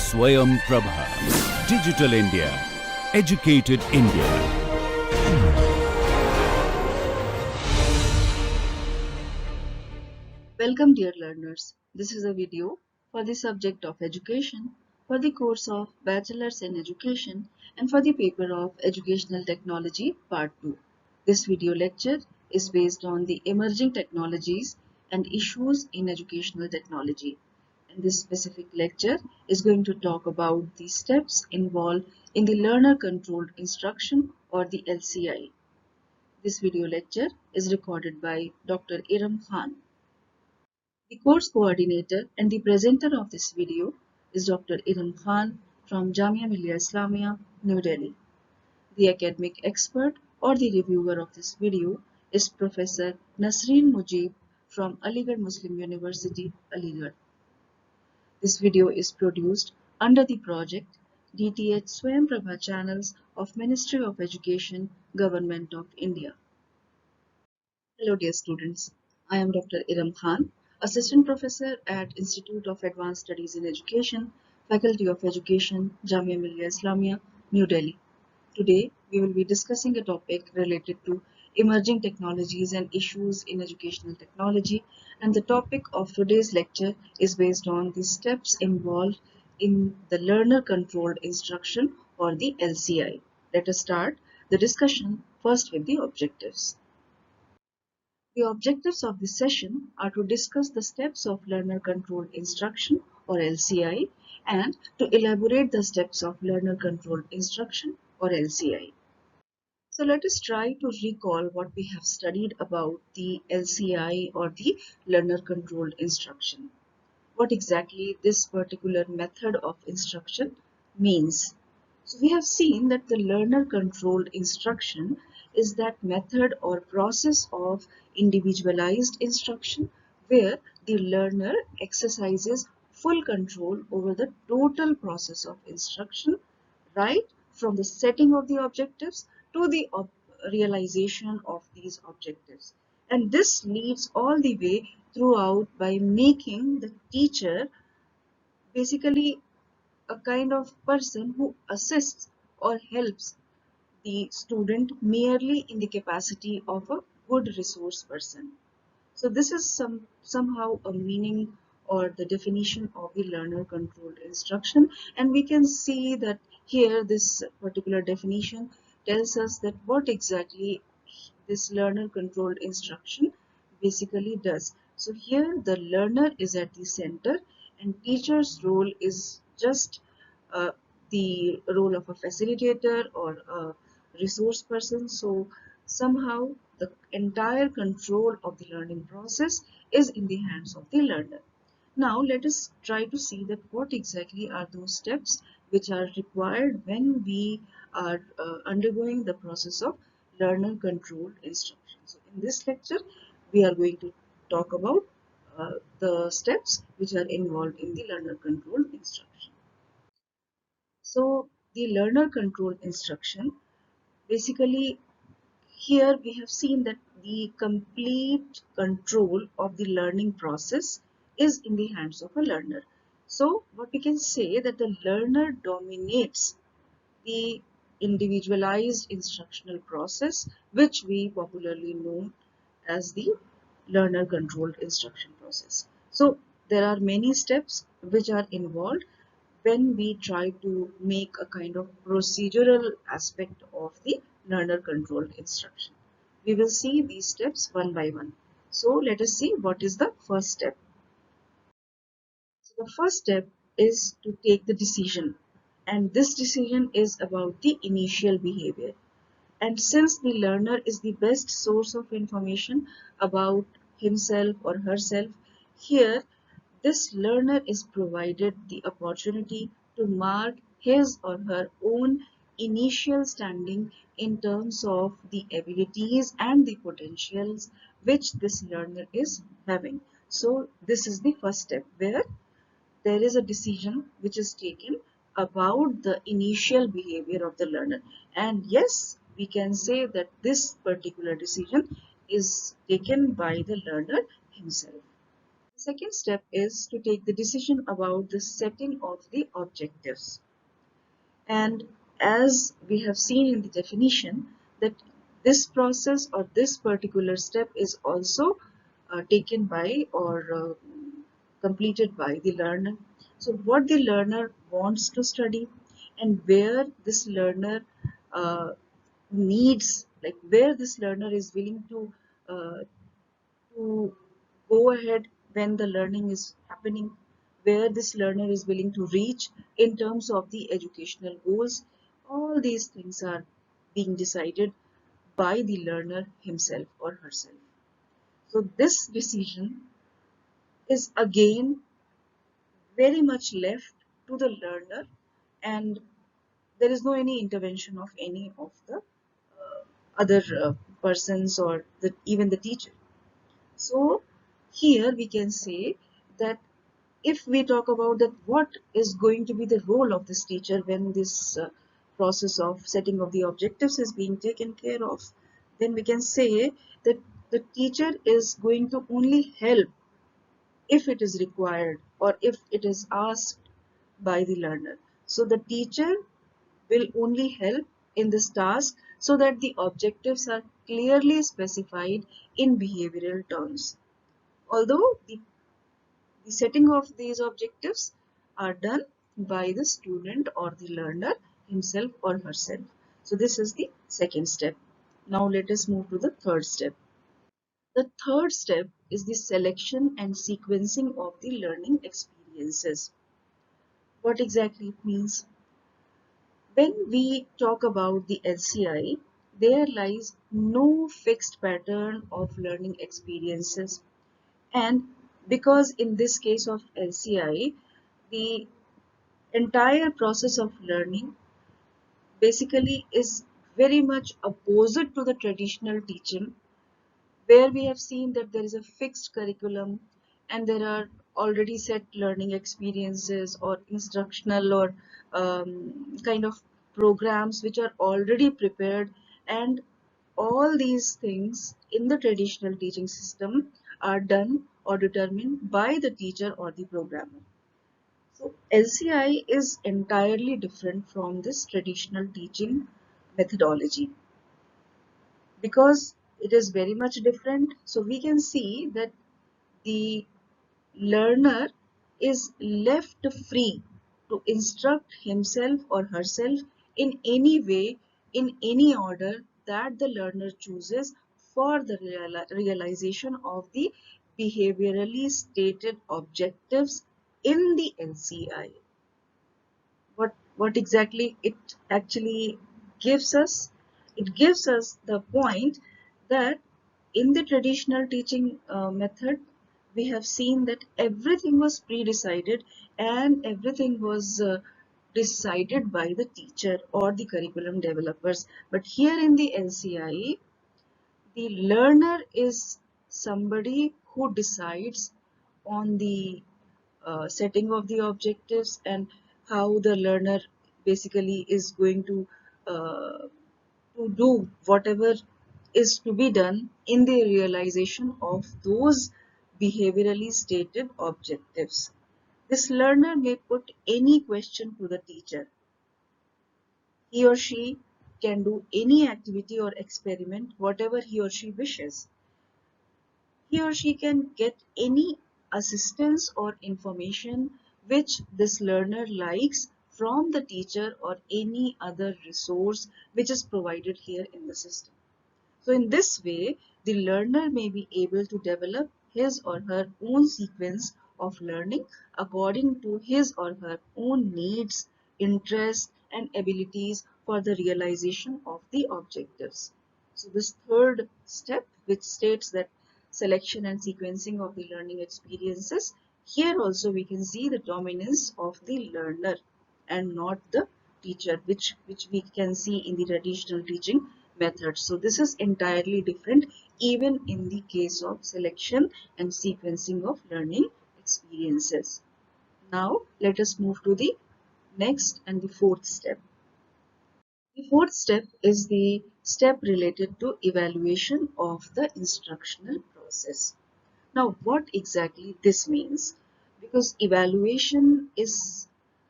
Swayam Prabha. Digital India. Educated India. Welcome dear learners. This is a video for the subject of education, for the course of Bachelor's in Education and for the paper of Educational Technology Part 2. This video lecture is based on the emerging technologies and issues in educational technology. And this specific lecture is going to talk about the steps involved in the learner controlled instruction or the LCI. This video lecture is recorded by Dr. Iram Khan. The course coordinator and the presenter of this video is Dr. Iram Khan from Jamia Millia Islamia, New Delhi. The academic expert or the reviewer of this video is Professor Nasreen Mujib from Aligarh Muslim University, Aligarh. This video is produced under the project DTH Swayam Prabha Channels of Ministry of Education, Government of India. Hello dear students, I am Dr. Iram Khan, Assistant Professor at Institute of Advanced Studies in Education, Faculty of Education, Jamia Millia Islamia, New Delhi. Today we will be discussing a topic related to emerging technologies and issues in educational technology, and the topic of today's lecture is based on the steps involved in the learner controlled instruction or the LCI. Let us start the discussion first with the objectives. The objectives of this session are to discuss the steps of learner-controlled instruction or LCI and to elaborate the steps of learner-controlled instruction or LCI. So let us try to recall what we have studied about the LCI or the learner-controlled instruction. What exactly this particular method of instruction means. So we have seen that the learner-controlled instruction is that method or process of individualized instruction where the learner exercises full control over the total process of instruction, right from the setting of the objectives to the realization of these objectives. And this leads all the way throughout by making the teacher basically a kind of person who assists or helps the student merely in the capacity of a good resource person. So this is somehow a meaning or the definition of the learner controlled instruction, and we can see that here this particular definition tells us that what exactly this learner controlled instruction basically does. So here the learner is at the center and teacher's role is just uh, the role of a facilitator or a resource person. So somehow the entire control of the learning process is in the hands of the learner. Now let us try to see that what exactly are those steps which are required when we are undergoing the process of learner controlled instruction. So in this lecture we are going to talk about the steps which are involved in the learner controlled instruction. So the learner controlled instruction basically here we have seen that the complete control of the learning process is in the hands of a learner. So what we can say that the learner dominates the individualized instructional process, which we popularly know as the learner controlled instruction process. So there are many steps which are involved when we try to make a kind of procedural aspect of the learner controlled instruction. We will see these steps one by one. So let us see what is the first step. So the first step is to take the decision, and this decision is about the initial behavior. And since the learner is the best source of information about himself or herself, here this learner is provided the opportunity to mark his or her own initial standing in terms of the abilities and the potentials which this learner is having. So this is the first step where there is a decision which is taken about the initial behavior of the learner, and yes, we can say that this particular decision is taken by the learner himself. The second step is to take the decision about the setting of the objectives. And as we have seen in the definition, that this process or this particular step is also taken by or completed by the learner. So what the learner wants to study and where this learner needs, like where this learner is willing uh, to go ahead when the learning is happening, where this learner is willing to reach in terms of the educational goals. All these things are being decided by the learner himself or herself. So this decision is again very much left to the learner, and there is no any intervention of any of the other persons or even the teacher. So here we can say that if we talk about that what is going to be the role of this teacher when this process of setting of the objectives is being taken care of, then we can say that the teacher is going to only help if it is required or if it is asked by the learner. So the teacher will only help in this task so that the objectives are clearly specified in behavioral terms. Although the setting of these objectives are done by the student or the learner himself or herself. So this is the second step. Now let us move to the third step. The third step is the selection and sequencing of the learning experiences. What exactly it means? When we talk about the LCI, there lies no fixed pattern of learning experiences. And because in this case of LCI, the entire process of learning basically is very much opposite to the traditional teaching, where we have seen that there is a fixed curriculum and there are already set learning experiences or instructional or kind of programs which are already prepared, and all these things in the traditional teaching system are done or determined by the teacher or the programmer. So LCI is entirely different from this traditional teaching methodology. Because it is very much different, so we can see that the learner is left free to instruct himself or herself in any way, in any order that the learner chooses for the realization of the behaviorally stated objectives in the LCI. What exactly it actually gives us? It gives us the point that in the traditional teaching method, we have seen that everything was pre-decided and everything was decided by the teacher or the curriculum developers. But here in the LCI, the learner is somebody who decides on the setting of the objectives and how the learner basically is going to do whatever is to be done in the realization of those behaviorally stated objectives. This learner may put any question to the teacher. He or she can do any activity or experiment, whatever he or she wishes. He or she can get any assistance or information which this learner likes from the teacher or any other resource which is provided here in the system. So in this way, the learner may be able to develop his or her own sequence of learning according to his or her own needs, interests, and abilities for the realization of the objectives. So this third step, which states that selection and sequencing of the learning experiences, here also we can see the dominance of the learner and not the teacher, which we can see in the traditional teaching method. So this is entirely different even in the case of selection and sequencing of learning experiences. Now let us move to the next and the fourth step. The fourth step is the step related to evaluation of the instructional process. Now, what exactly this means? Because evaluation is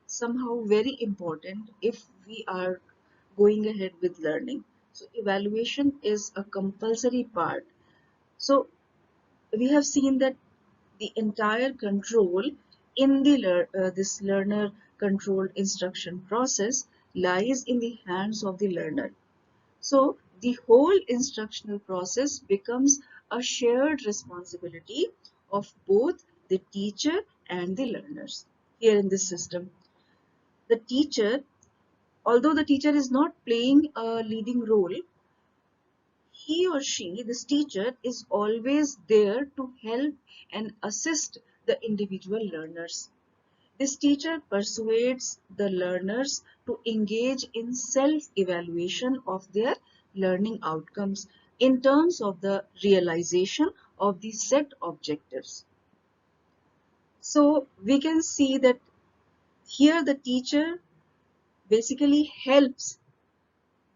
somehow very important if we are going ahead with learning. So, evaluation is a compulsory part. So, we have seen that the entire control in the this learner controlled instruction process lies in the hands of the learner. So the whole instructional process becomes a shared responsibility of both the teacher and the learners. Here in this system, the teacher, although the teacher is not playing a leading role, he or she, this teacher, is always there to help and assist the individual learners. This teacher persuades the learners to engage in self-evaluation of their learning outcomes in terms of the realization of the set objectives. So we can see that here the teacher basically helps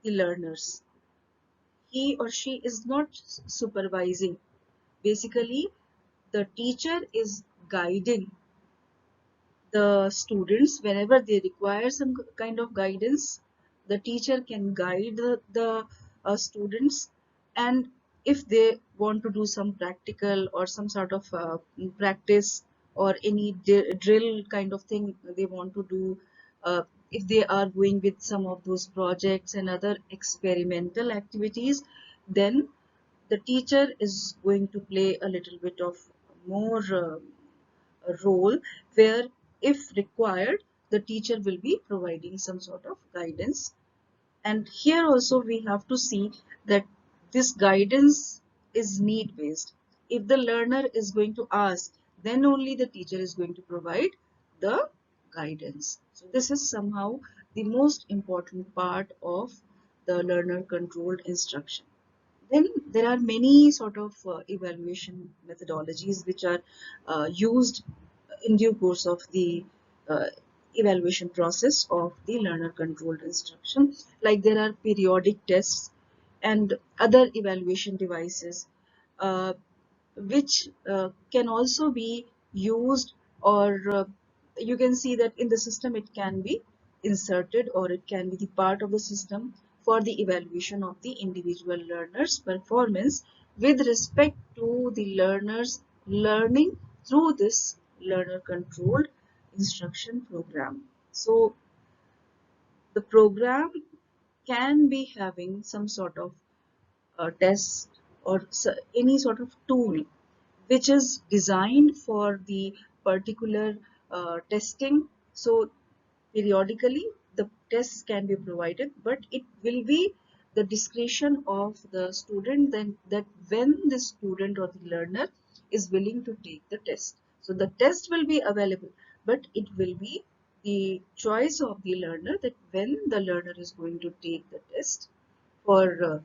the learners. He or she is not supervising. Basically, the teacher is guiding the students whenever they require some kind of guidance. The teacher can guide the students, and if they want to do some practical or some sort of practice or any drill kind of thing they want to do, if they are going with some of those projects and other experimental activities, then the teacher is going to play a little bit of more role, where if required the teacher will be providing some sort of guidance. And here also we have to see that this guidance is need based. If the learner is going to ask, then only the teacher is going to provide the guidance. So this is somehow the most important part of the learner controlled instruction. Then there are many sort of evaluation methodologies which are used in due course of the uh, evaluation process of the learner controlled instruction. Like there are periodic tests and other evaluation devices uh, which can also be used, or you can see that in the system it can be inserted or it can be the part of the system for the evaluation of the individual learner's performance with respect to the learner's learning through this learner controlled instruction program. So the program can be having some sort of test or any sort of tool which is designed for the particular testing. So periodically the tests can be provided, but it will be the discretion of the student then that when the student or the learner is willing to take the test. So the test will be available, but it will be the choice of the learner that when the learner is going to take the test for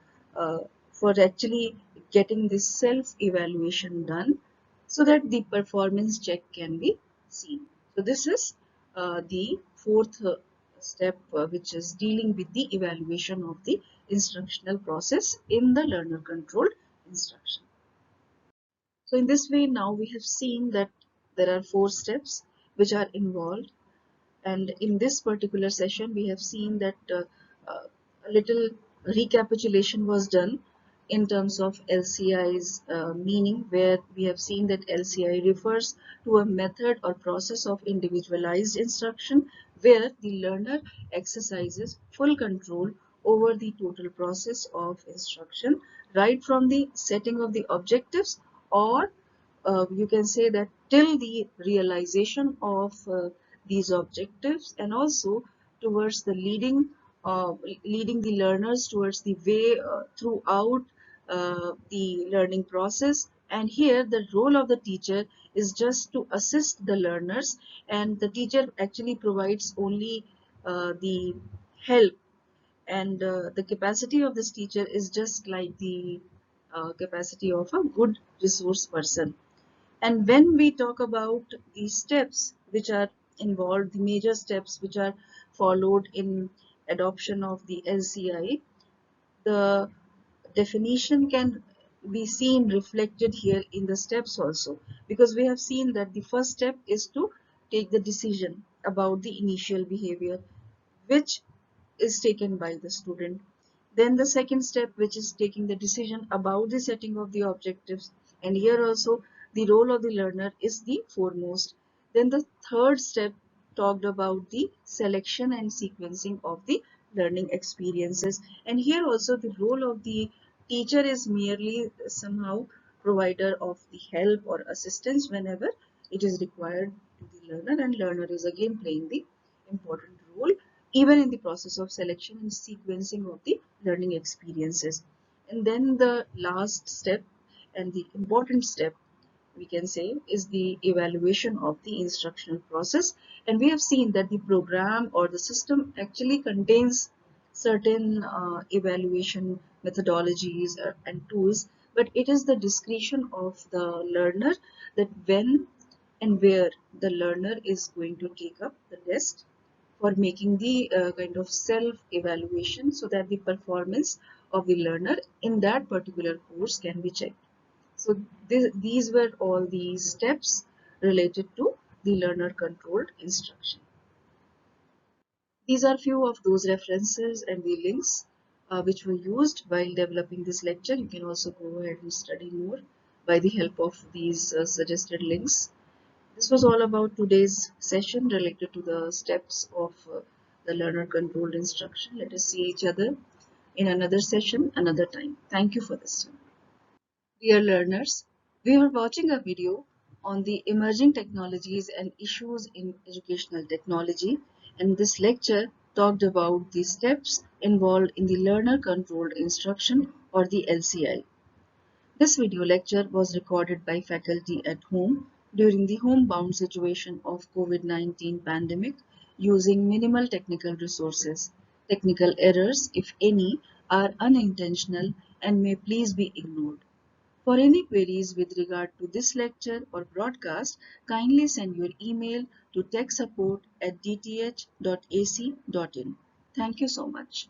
for actually getting this self evaluation done, so that the performance check can be seen. So this is the fourth step, which is dealing with the evaluation of the instructional process in the learner controlled instruction. So in this way, now we have seen that there are four steps which are involved, and in this particular session we have seen that a little recapitulation was done in terms of LCI's meaning, where we have seen that LCI refers to a method or process of individualized instruction where the learner exercises full control over the total process of instruction, right from the setting of the objectives, or you can say that till the realization of these objectives, and also towards the leading the learners towards the way throughout the learning process. And here the role of the teacher is just to assist the learners, and the teacher actually provides only the help, and the capacity of this teacher is just like the capacity of a good resource person. And when we talk about the steps which are involved, the major steps which are followed in adoption of the LCI, the definition can be seen reflected here in the steps also, because we have seen that the first step is to take the decision about the initial behavior which is taken by the student. Then the second step, which is taking the decision about the setting of the objectives, and here also the role of the learner is the foremost. Then the third step talked about the selection and sequencing of the learning experiences, and here also the role of the teacher is merely somehow provider of the help or assistance whenever it is required to the learner, and learner is again playing the important role even in the process of selection and sequencing of the learning experiences. And then the last step and the important step, we can say, is the evaluation of the instructional process. And we have seen that the program or the system actually contains certain evaluation methodologies and tools, but it is the discretion of the learner that when and where the learner is going to take up the test for making the kind of self-evaluation, so that the performance of the learner in that particular course can be checked. So these were all the steps related to the learner-controlled instruction. These are few of those references and the links which were used while developing this lecture. You can also go ahead and study more by the help of these suggested links. This was all about today's session related to the steps of the learner controlled instruction. Let us see each other in another session another time. Thank you for this time. Dear learners, we were watching a video on the emerging technologies and issues in educational technology, and this lecture talked about the steps involved in the learner controlled instruction or the LCI. This video lecture was recorded by faculty at home during the homebound situation of COVID-19 pandemic using minimal technical resources. Technical errors, if any, are unintentional and may please be ignored. For any queries with regard to this lecture or broadcast, kindly send your email to techsupport@dth.ac.in. Thank you so much.